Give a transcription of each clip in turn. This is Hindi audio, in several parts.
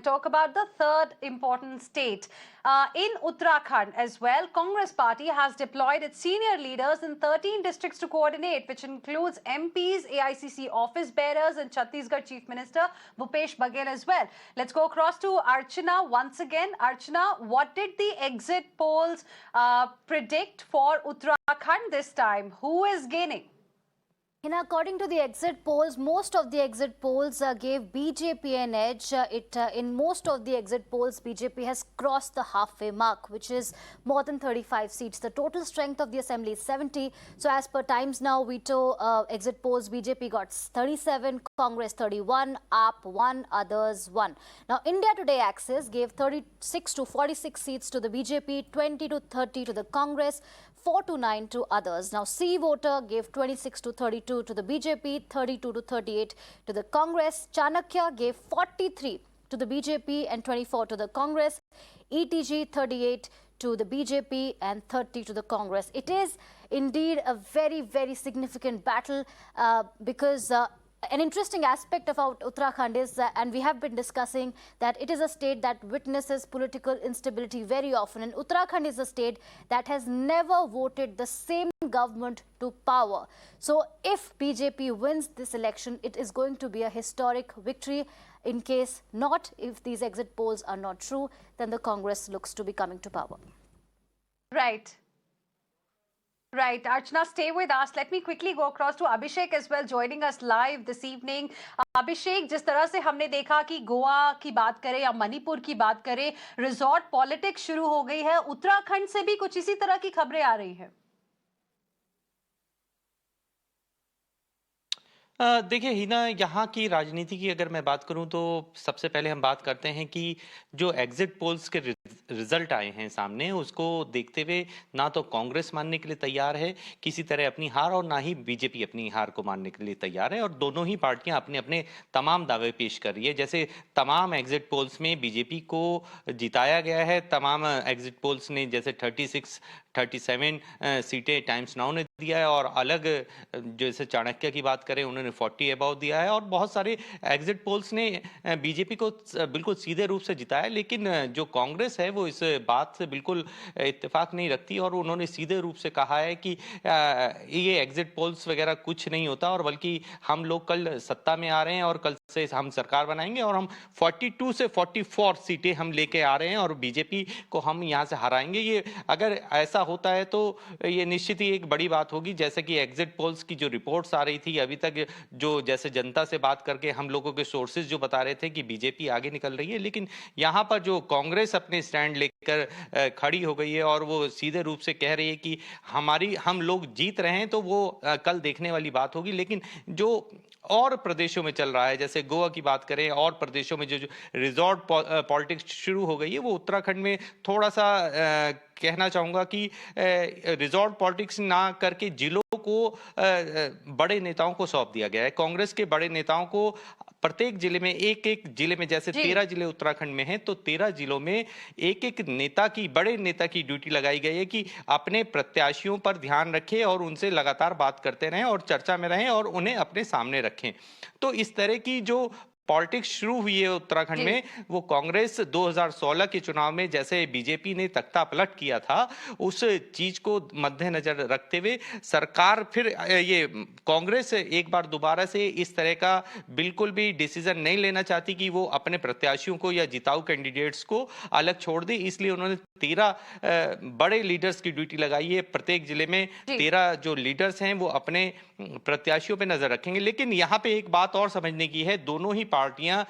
Talk about the third important state. In Uttarakhand as well, Congress party has deployed its senior leaders in 13 districts to coordinate, which includes MPs, AICC office bearers, and Chhattisgarh Chief Minister Bhupesh Baghel as well. Let's go across to Archana once again. Archana, what did the exit polls predict for Uttarakhand this time? Who is gaining? According to the exit polls, most of the exit polls gave BJP an edge. In most of the exit polls, BJP has crossed the halfway mark, which is more than 35 seats. The total strength of the assembly is 70. So as per Times Now veto exit polls, BJP got 37, Congress 31, AAP 1, others 1. Now, India Today Axis gave 36 to 46 seats to the BJP, 20 to 30 to the Congress, 4 to 9 to others. Now, C Voter gave 26 to 32 to the BJP, 32 to 38 to the Congress. Chanakya gave 43 to the BJP and 24 to the Congress. ETG 38 to the BJP and 30 to the Congress. It is indeed a very, very significant battle because an interesting aspect about Uttarakhand is, and we have been discussing, that it is a state that witnesses political instability very often. And Uttarakhand is a state that has never voted the same government to power. So if BJP wins this election, it is going to be a historic victory. In case not, if these exit polls are not true, then the Congress looks to be coming to power. Right. Right. Archana, stay with us. Let me quickly go across to Abhishek as well, joining us live this evening. अभिषेक, जिस तरह से हमने देखा कि गोवा की बात करें या मणिपुर की बात करें, रिजॉर्ट पॉलिटिक्स शुरू हो गई है। उत्तराखंड से भी कुछ इसी तरह की खबरें आ रही हैं। देखिए हिना, यहाँ की राजनीति की अगर मैं बात करूं तो सबसे पहले हम बात करते हैं कि जो एग्जिट पोल्स के रिजल्ट आए हैं सामने, उसको देखते हुए ना तो कांग्रेस मानने के लिए तैयार है किसी तरह अपनी हार, और ना ही बीजेपी अपनी हार को मानने के लिए तैयार है। और दोनों ही पार्टियां अपने अपने तमाम दावे पेश कर रही है। जैसे तमाम एग्जिट पोल्स में बीजेपी को जिताया गया है। तमाम एग्जिट पोल्स ने जैसे 37 सीटें टाइम्स नाउ ने दिया है, और अलग जैसे चाणक्य की बात करें उन्होंने 40 अबाव दिया है। और बहुत सारे एग्जिट पोल्स ने बीजेपी को बिल्कुल सीधे रूप से जिताया, लेकिन जो कांग्रेस है वो इस बात से बिल्कुल इत्तेफाक नहीं रखती, और उन्होंने सीधे रूप से कहा है कि ये एग्जिट पोल्स वगैरह कुछ नहीं होता, और बल्कि हम लोग कल सत्ता में आ रहे हैं और कल से हम सरकार बनाएंगे और हम 42 से 44 सीटें हम लेके आ रहे हैं और बीजेपी को हम यहाँ से हराएंगे। ये अगर ऐसा होता है तो ये निश्चित ही एक बड़ी बात होगी। जैसे कि एग्जिट पोल्स की जो रिपोर्ट्स आ रही थी अभी तक, जो जैसे जनता से बात करके हम लोगों के सोर्सेज जो बता रहे थे कि बीजेपी आगे निकल रही है, लेकिन यहाँ पर जो कांग्रेस अपने स्टैंड लेकर खड़ी हो गई है और वो सीधे रूप से कह रही है कि हम लोग जीत रहे हैं, तो वो कल देखने वाली बात होगी। लेकिन जो और प्रदेशों में चल रहा है, जैसे गोवा की बात करें, और प्रदेशों में जो रिजॉर्ट पॉलिटिक्स शुरू हो गई है, वो उत्तराखंड में थोड़ा सा कहना चाहूंगा कि रिजॉर्ट पॉलिटिक्स ना करके जिलों को बड़े नेताओं को सौंप दिया गया है। कांग्रेस के बड़े नेताओं को प्रत्येक जिले में एक जिले में, जैसे 13 जिले उत्तराखंड में हैं, तो 13 जिलों में एक बड़े नेता की ड्यूटी लगाई गई है कि अपने प्रत्याशियों पर ध्यान रखें और उनसे लगातार बात करते रहें और चर्चा में रहें और उन्हें अपने सामने रखें। तो इस तरह की जो पॉलिटिक्स शुरू हुई है उत्तराखंड में, वो कांग्रेस 2016 के चुनाव में जैसे बीजेपी ने तख्ता पलट किया था, उस चीज को मद्देनजर रखते हुए सरकार फिर ये कांग्रेस एक बार दोबारा से इस तरह का बिल्कुल भी डिसीजन नहीं लेना चाहती कि वो अपने प्रत्याशियों को या जिताऊ कैंडिडेट्स को अलग छोड़ दे। इसलिए उन्होंने 13 बड़े लीडर्स की ड्यूटी लगाई है। प्रत्येक जिले में 13 जो लीडर्स हैं वो अपने प्रत्याशियों पे नजर रखेंगे। लेकिन यहाँ पे एक बात और समझने की है, दोनों ही पार्टियां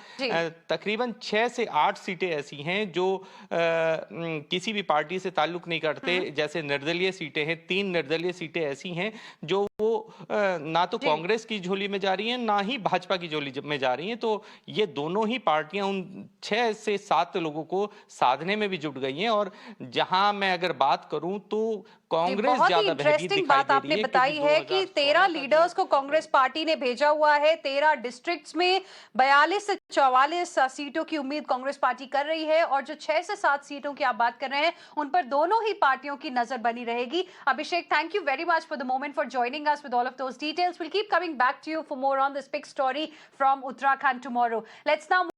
तकरीबन 6 से 8 सीटें ऐसी हैं जो किसी भी पार्टी से ताल्लुक नहीं करते। जैसे निर्दलीय सीटें हैं, 3 निर्दलीय सीटें ऐसी हैं जो वो ना तो कांग्रेस की झोली में जा रही हैं, ना ही भाजपा की झोली में जा रही हैं। तो ये दोनों ही पार्टियां उन 6 से 7 लोगों को साधने में भी जुट गई हैं। और जहां मैं अगर बात करूं तो कांग्रेस ज्यादा भयभीत दिखाई बात आपने बताई है कि 13 लीडर्स को कांग्रेस पार्टी ने भेजा हुआ है। 13 डिस्ट्रिक्ट्स में 42 से 44 सीटों की उम्मीद कांग्रेस पार्टी कर रही है, और जो 6 से 7 सीटों की आप बात कर रहे हैं उन पर दोनों ही पार्टियों की नजर बनी रहेगी। Abhishek, thank you very much for the moment, for joining us with all of those details. We'll keep coming back to you for more on this big story from Uttarakhand tomorrow. Let's now